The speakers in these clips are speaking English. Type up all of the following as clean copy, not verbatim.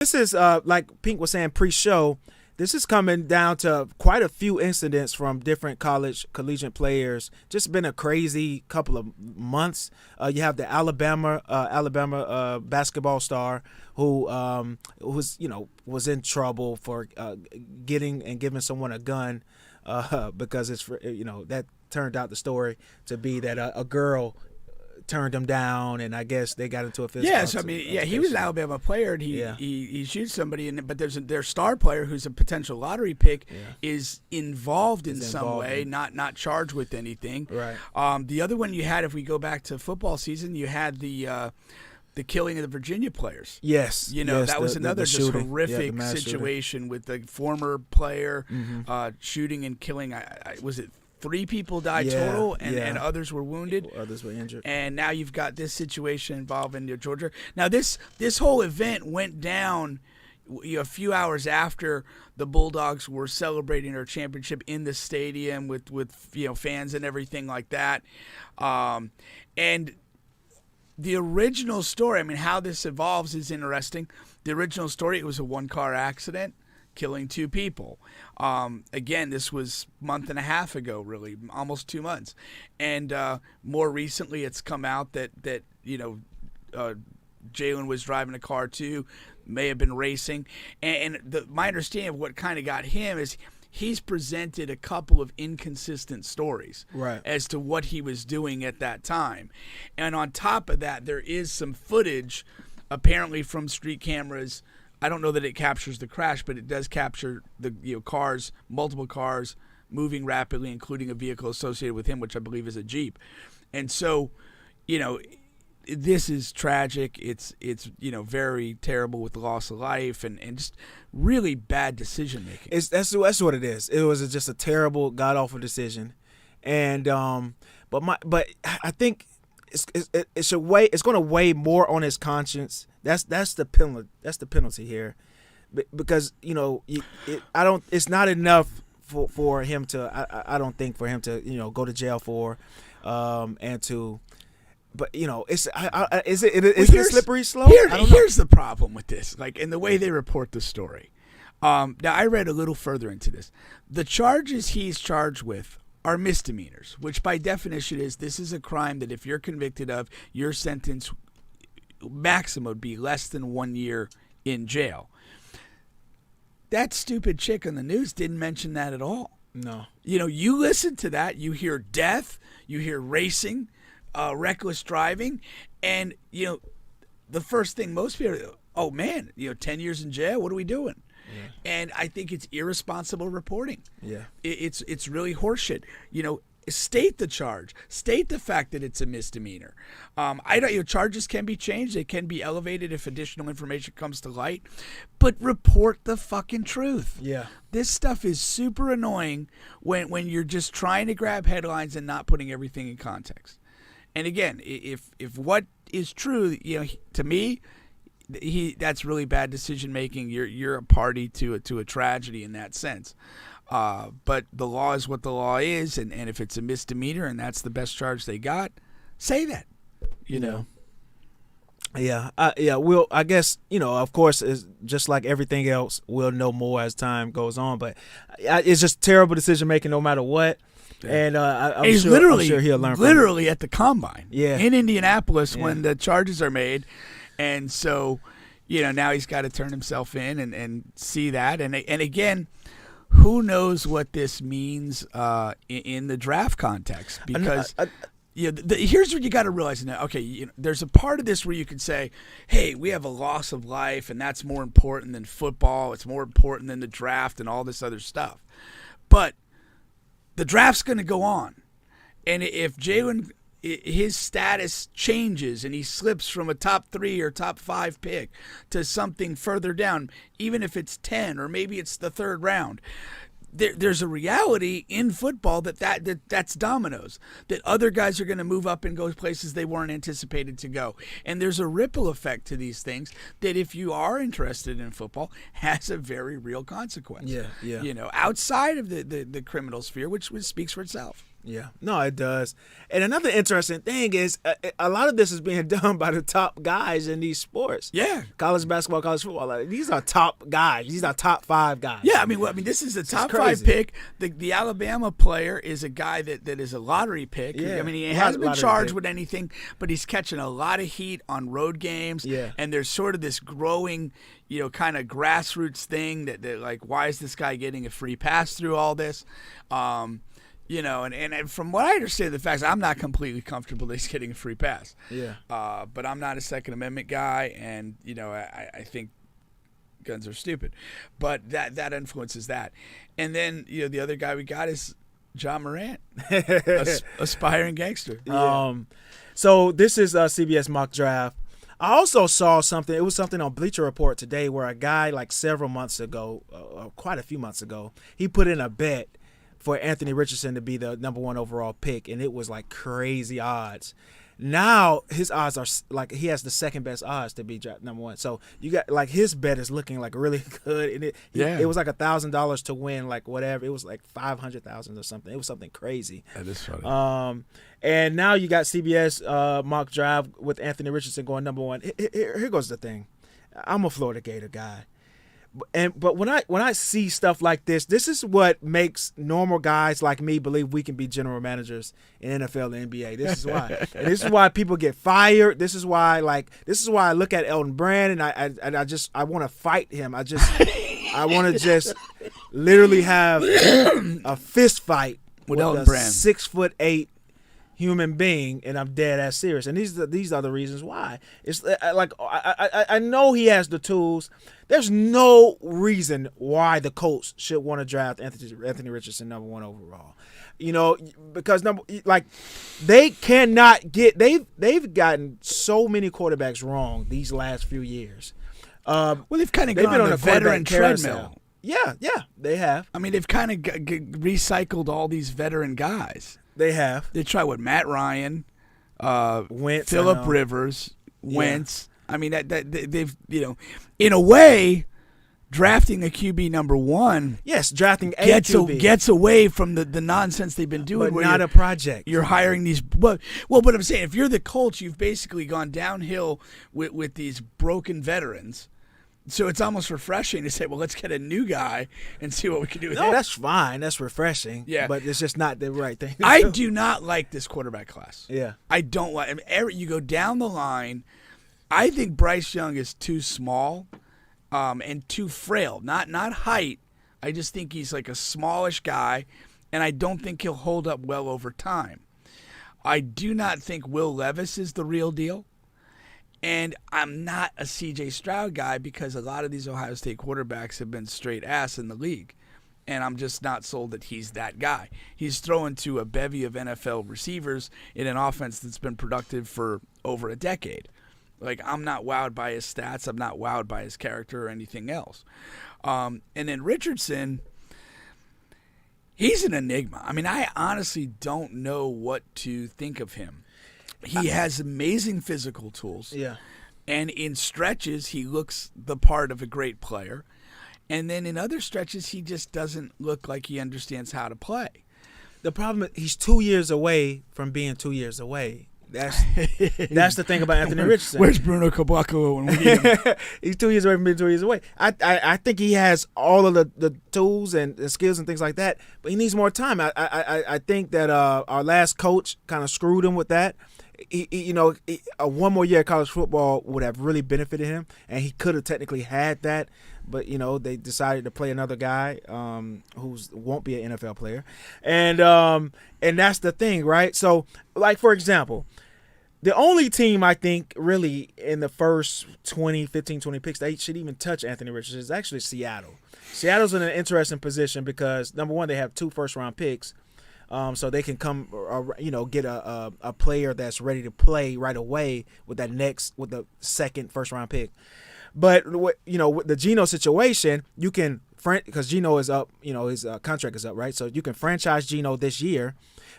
This is like Pink was saying pre-show. This is coming down to quite a few incidents from different collegiate players. Just been a crazy couple of months. You have the Alabama basketball star who was in trouble for getting and giving someone a gun because that turned out the story to be that a girl turned him down, and I guess they got into a physical. Yeah, so he was an Alabama player, and he shoots somebody, but their star player, who's a potential lottery pick, is involved in some way, not charged with anything. Right. The other one you had, if we go back to football season, you had the killing of the Virginia players. Yes. That was another just horrific shooting situation with the former player shooting and killing. Was it 3 people died total, and others were wounded. Others were injured. And now you've got this situation involving Georgia. Now this whole event went down a few hours after the Bulldogs were celebrating their championship in the stadium with fans and everything like that. And the original story, how this evolves is interesting. The original story, it was a 1-car accident, killing 2 people. Again, this was a month and a half ago, really, almost 2 months. And more recently, it's come out that Jalen was driving a car too, may have been racing. And my understanding of what kind of got him is he's presented a couple of inconsistent stories as to what he was doing at that time. And on top of that, there is some footage apparently from street cameras. I don't know that it captures the crash, but it does capture the cars, multiple cars moving rapidly, including a vehicle associated with him, which I believe is a Jeep. And so, this is tragic. It's very terrible with the loss of life and just really bad decision making. That's what it is. It was just a terrible, god awful decision, and but I think it's going to weigh more on his conscience. That's the penalty. That's the penalty here, because it's not enough for him to. I don't think for him to go to jail for, and to. But is it a slippery slope? Here's the problem with this, in the way they report the story. Now I read a little further into this. The charges he's charged with are misdemeanors, which by definition this is a crime that if you're convicted of, your sentence maximum would be less than 1 year in jail. That stupid chick on the news didn't mention that at all. No. You listen to that, you hear death, you hear racing, reckless driving, and the first thing most people are, oh man, 10 years in jail, what are we doing? Yeah. And I think it's irresponsible reporting. Yeah. It's really horseshit. State the charge. State the fact that it's a misdemeanor. Charges can be changed. They can be elevated if additional information comes to light. But report the fucking truth. Yeah. This stuff is super annoying when you're just trying to grab headlines and not putting everything in context. And again, if what is true, to me, that's really bad decision making. You're a party to a tragedy in that sense. But the law is what the law is, and if it's a misdemeanor and that's the best charge they got, say that. Yeah. We'll. I guess of course, it's just like everything else. We'll know more as time goes on. But it's just terrible decision making, no matter what. And I'm sure he'll learn. Literally at the combine, in Indianapolis when the charges are made, and so now he's got to turn himself in and see that, and again, who knows what this means in the draft context, because. Here's what you got to realize now. Okay, there's a part of this where you could say, "Hey, we have a loss of life, and that's more important than football. It's more important than the draft and all this other stuff." But the draft's going to go on, and if Jalen, his status changes and he slips from a top 3 or top 5 pick to something further down, even if it's 10 or maybe it's the 3rd round. There's a reality in football that's dominoes, that other guys are going to move up and go places they weren't anticipated to go. And there's a ripple effect to these things that, if you are interested in football, has a very real consequence. Yeah. Outside of the criminal sphere, which speaks for itself. Yeah, no, it does. And another interesting thing is a lot of this is being done by the top guys in these sports. Yeah, college basketball, college football. Like, these are top guys. These are top 5 guys. Yeah, I mean, this is a top 5 pick. The Alabama player is a guy that is a lottery pick. Yeah, I mean, he hasn't been charged with anything, but he's catching a lot of heat on road games. Yeah, and there's sort of this growing, kind of grassroots thing that like, why is this guy getting a free pass through all this? And from what I understand, the facts, I'm not completely comfortable that he's getting a free pass. Yeah. But I'm not a Second Amendment guy, and I think guns are stupid, but that influences that. And then the other guy we got is John Morant, aspiring gangster. Yeah. So this is CBS mock draft. I also saw something. It was something on Bleacher Report today where a guy like several months ago, quite a few months ago, he put in a bet for Anthony Richardson to be the number 1 overall pick, and it was like crazy odds. Now his odds are like he has the second best odds to be number 1. So you got like his bet is looking like really good, and it was like $1,000 to win like whatever. It was like 500,000 or something. It was something crazy. That is funny. And now you got CBS mock draft with Anthony Richardson going number 1. Here goes the thing. I'm a Florida Gator guy. But when I see stuff like this is what makes normal guys like me believe we can be general managers in NFL and NBA. This is why. And this is why people get fired. This is why I look at Elton Brand and I want to fight him. I want to just literally have a fist fight with Elton a Brand. 6'8" human being, and I'm dead ass serious. And these are the reasons why. It's like I know he has the tools. There's no reason why the Colts should want to draft Anthony Richardson number 1 overall. Because they cannot get they've gotten so many quarterbacks wrong these last few years. They've kind of gone on the veteran treadmill. Yeah, they have. I mean, they've kind of recycled all these veteran guys. They have. They tried with Matt Ryan, Wentz, Phillip Rivers, Wentz. Yeah. I mean, they've in a way, drafting a QB number 1. Yes, drafting a QB gets away from the nonsense they've been doing. But not a project. You're hiring these. But I'm saying, if you're the Colts, you've basically gone downhill with these broken veterans. So it's almost refreshing to say, well, let's get a new guy and see what we can do with him. That's fine. That's refreshing. Yeah. But it's just not the right thing. I do not like this quarterback class. Yeah. I don't like – you go down the line. I think Bryce Young is too small and too frail. Not height. I just think he's like a smallish guy, and I don't think he'll hold up well over time. I do not think Will Levis is the real deal. And I'm not a C.J. Stroud guy because a lot of these Ohio State quarterbacks have been straight ass in the league. And I'm just not sold that he's that guy. He's throwing to a bevy of NFL receivers in an offense that's been productive for over a decade. Like, I'm not wowed by his stats. I'm not wowed by his character or anything else. And then Richardson, he's an enigma. I mean, I honestly don't know what to think of him. He has amazing physical tools. Yeah. And in stretches, he looks the part of a great player. And then in other stretches, he just doesn't look like he understands how to play. The problem is he's 2 years away from being 2 years away. That's the thing about Anthony Richardson. Where's Bruno Caboclo when we need him? He's 2 years away from being 2 years away. I think he has all of the tools and the skills and things like that, but he needs more time. I think that our last coach kind of screwed him with that. One more year of college football would have really benefited him, and he could have technically had that. But they decided to play another guy who won't be an NFL player, and that's the thing, right? So, like for example, the only team I think really in the first 20 picks they should even touch Anthony Richardson is actually Seattle. Seattle's in an interesting position because number one, they have 2 first-round picks. So they can come, get a player that's ready to play right away with the second first-round pick. But with the Geno situation, you can because Geno is up, his contract is up, right? So you can franchise Geno this year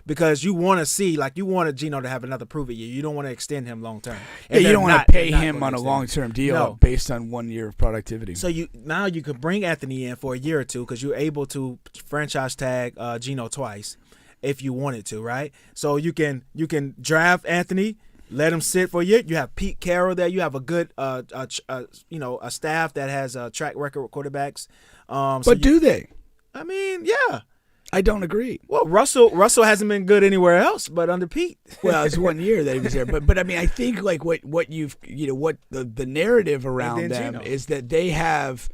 because you want to see, you want Geno to have another prove-it year. You don't want to extend him long-term. Yeah, you don't want to pay him on a long-term deal based on 1 year of productivity. So now you can bring Anthony in for a year or two because you're able to franchise tag Geno twice. if you wanted to, right? So you can draft Anthony, let him sit for a year. You have Pete Carroll there. You have a good a staff that has a track record with quarterbacks. Do they? I mean, yeah. I don't agree. Well, Russell hasn't been good anywhere else but under Pete. Well, it's 1 year that he was there, but I mean, I think like what you've what the narrative around them Gino. is that they have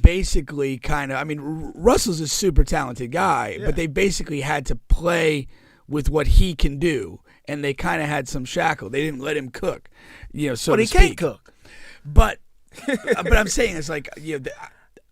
basically kind of. I mean, Russell's a super talented guy, but they basically had to play with what he can do, and they kind of had some shackle. They didn't let him cook, so but to he speak. can't cook. But I'm saying it's like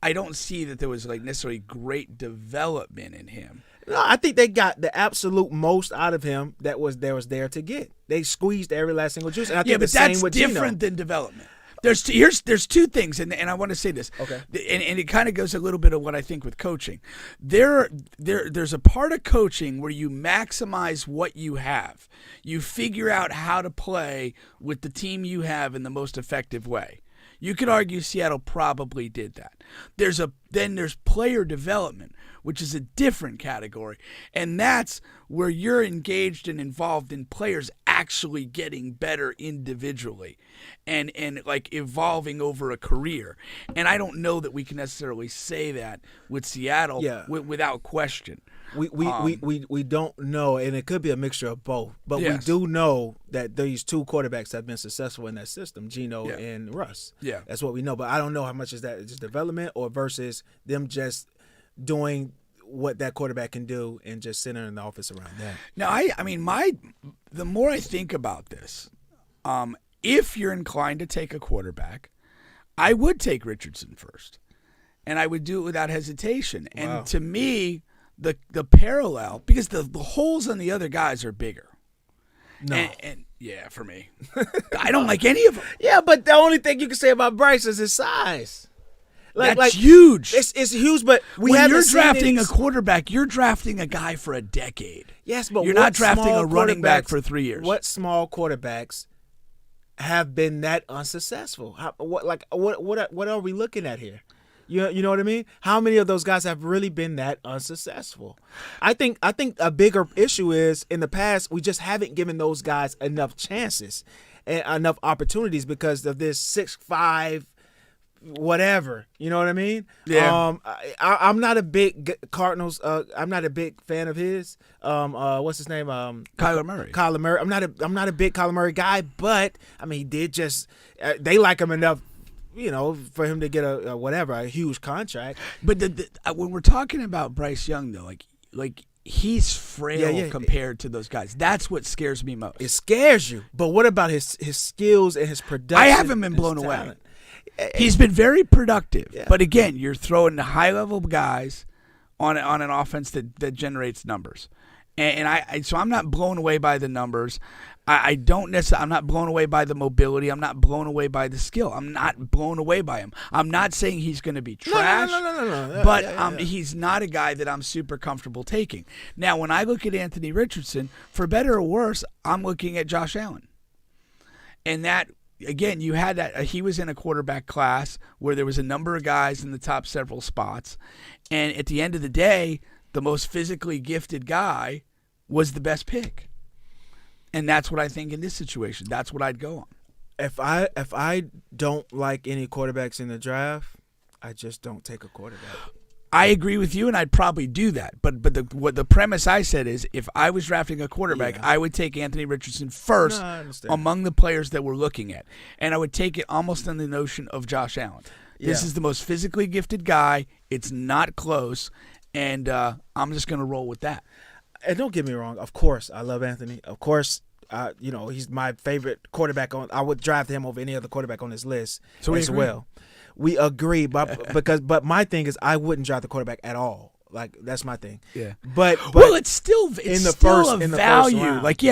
I don't see that there was like necessarily great development in him. No, I think they got the absolute most out of him that was there to get. They squeezed every last single juice. And I think but same with different Gino. than development. There's two things, and I want to say this. Okay. And it kind of goes a little bit of what I think with coaching. There's a part of coaching where you maximize what you have. You figure out how to play with the team you have in the most effective way. You could argue Seattle probably did that. Then there's player development, which is a different category, and that's where you're engaged and involved in players actually getting better individually and like evolving over a career. And I don't know that we can necessarily say that with Seattle without question. We don't know, and it could be a mixture of both. But we do know that these two quarterbacks have been successful in that system, Gino and Russ. Yeah, that's what we know. But I don't know how much is that just development or versus them just doing what that quarterback can do and just centering the office around that. Now, I mean, the more I think about this, if you're inclined to take a quarterback, I would take Richardson first, and I would do it without hesitation. Wow. And to me, the parallel, because the holes on the other guys are bigger. No. And yeah, for me. I don't like any of them. Yeah, but the only thing you can say about Bryce is his size. That's huge. It's huge, but when you're drafting a quarterback, you're drafting a guy for a decade. Yes, but you're not drafting a running back for 3 years. What small quarterbacks have been that unsuccessful? What are we looking at here? You know what I mean? How many of those guys have really been that unsuccessful? I think a bigger issue is in the past we just haven't given those guys enough chances and enough opportunities because of this 6'5" whatever. You know what I mean? Yeah. I'm not a big Cardinals. I'm not a big fan of his. What's his name? Kyler Murray. Kyler Murray. I'm not a big Kyler Murray guy, but I mean, he did just. They like him enough. For him to get a huge contract. But when we're talking about Bryce Young, though, like he's frail compared to those guys. That's what scares me most. It scares you. But what about his skills and his production? I haven't been blown away. He's been very productive. Yeah. But again, you're throwing the high-level guys on an offense that generates numbers. And so I'm not blown away by the numbers. I'm not blown away by the mobility. I'm not blown away by the skill. I'm not blown away by him. I'm not saying he's going to be trash. No. But he's not a guy that I'm super comfortable taking. Now, when I look at Anthony Richardson, for better or worse, I'm looking at Josh Allen. And that, again, you had that. He was in a quarterback class where there was a number of guys in the top several spots. And at the end of the day, the most physically gifted guy was the best pick. And that's what I think in this situation. That's what I'd go on. If I don't like any quarterbacks in the draft, I just don't take a quarterback. I agree with you, and I'd probably do that. But the premise I said is if I was drafting a quarterback, I would take Anthony Richardson first among the players that we're looking at. And I would take it almost on the notion of Josh Allen. This is the most physically gifted guy. It's not close. And I'm just going to roll with that. And don't get me wrong. Of course, I love Anthony. Of course, he's my favorite quarterback. I would draft him over any other quarterback on this list as well. We agree, but my thing is I wouldn't draft the quarterback at all. Like that's my thing. Yeah. But it's still in the still first a in the value. First round. Like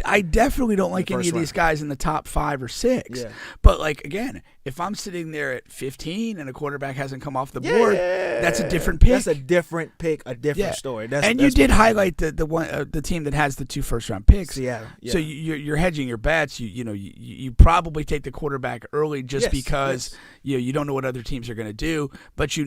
I definitely don't like any of these guys in the top 5 or 6. Yeah. But like again, if I'm sitting there at 15 and a quarterback hasn't come off the board, that's a different pick. That's a different pick, a different story. You did highlight the team that has the 2 first-round picks. Yeah. So you're hedging your bets. You probably take the quarterback early just because you don't know what other teams are going to do, but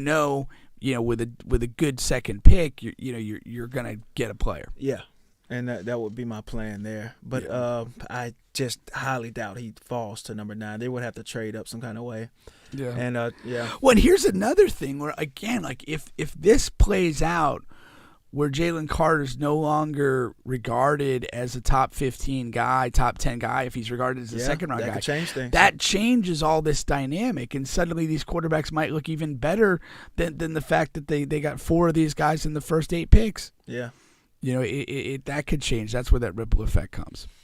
with a good second pick, you're gonna get a player. Yeah, and that would be my plan there. But I just highly doubt he falls to number 9. They would have to trade up some kind of way. Yeah, and Well, and here's another thing where again, like if this plays out, where Jalen Carter's no longer regarded as a top 15 guy, top 10 guy, if he's regarded as a second-round guy. That could change things. That changes all this dynamic, and suddenly these quarterbacks might look even better than the fact that they got 4 of these guys in the first 8 picks. Yeah. That could change. That's where that ripple effect comes.